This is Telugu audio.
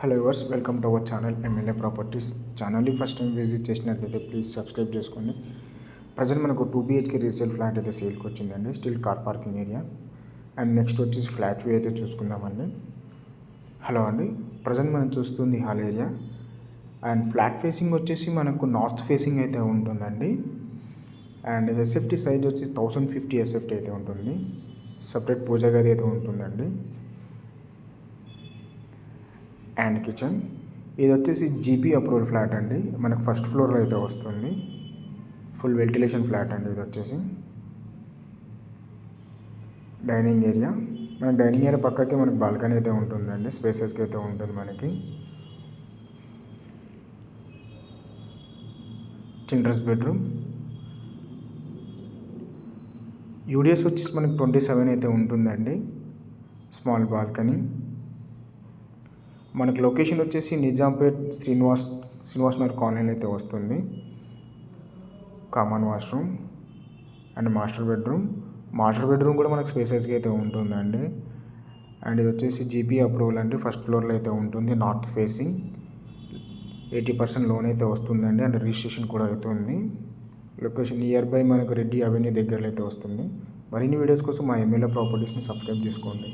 Hello viewers welcome to our channel MLA properties. ఛానల్ని ఫస్ట్ టైం విజిట్ చేసినట్లయితే ప్లీజ్ సబ్స్క్రైబ్ చేసుకోండి. ప్రజెంట్ మనకు 2 BHK రీసేల్ ఫ్లాట్ అయితే సేల్కి వచ్చిందండి. Still car parking area. And next వచ్చేసి ఫ్లాట్ వ్యూ అయితే చూసుకుందామండి. హలో అండి, ప్రజెంట్ మనం చూస్తుంది hall area. And flat facing వచ్చేసి మనకు నార్త్ ఫేసింగ్ అయితే ఉంటుందండి. అండ్ ఎస్ఎఫ్టీ సైజ్ వచ్చి 1050 ఎస్ఎఫ్టీ అయితే ఉంటుంది. సపరేట్ పూజ గది అయితే ఉంటుందండి. అండ్ కిచెన్ ఇది వచ్చేసి జీపీ అప్రూవల్ ఫ్లాట్ అండి. మనకు ఫస్ట్ ఫ్లోర్లో అయితే వస్తుంది. ఫుల్ వెంటిలేషన్ ఫ్లాట్ అండి. ఇది వచ్చేసి డైనింగ్ ఏరియా. మనకి డైనింగ్ ఏరియా పక్కకి మనకి బాల్కనీ అయితే ఉంటుందండి. స్పేసెస్కి అయితే ఉంటుంది మనకి. Children's bedroom. యూడిఎస్ వచ్చేసి మనకి 27 అయితే ఉంటుందండి. Small balcony. మనకి లొకేషన్ వచ్చేసి నిజాంపేట్ శ్రీనివాస్ నగర్ కాలనీ అయితే వస్తుంది. Common washroom and master bedroom కూడా మనకు స్పేసెస్గా అయితే ఉంటుందండి. అండ్ ఇది వచ్చేసి జీపీ అప్రూవల్ అండి. ఫస్ట్ ఫ్లోర్లో అయితే ఉంటుంది. నార్త్ ఫేసింగ్ 80% లోన్ అయితే వస్తుందండి. అండ్ రిజిస్ట్రేషన్ కూడా అవుతుంది. లొకేషన్ నియర్ బై మనకు రెడ్డి అవెన్యూ దగ్గరలో అయితే వస్తుంది. మరిన్ని వీడియోస్ కోసం మా ఎమ్మెల్యే ప్రాపర్టీస్ని సబ్స్క్రైబ్ చేసుకోండి.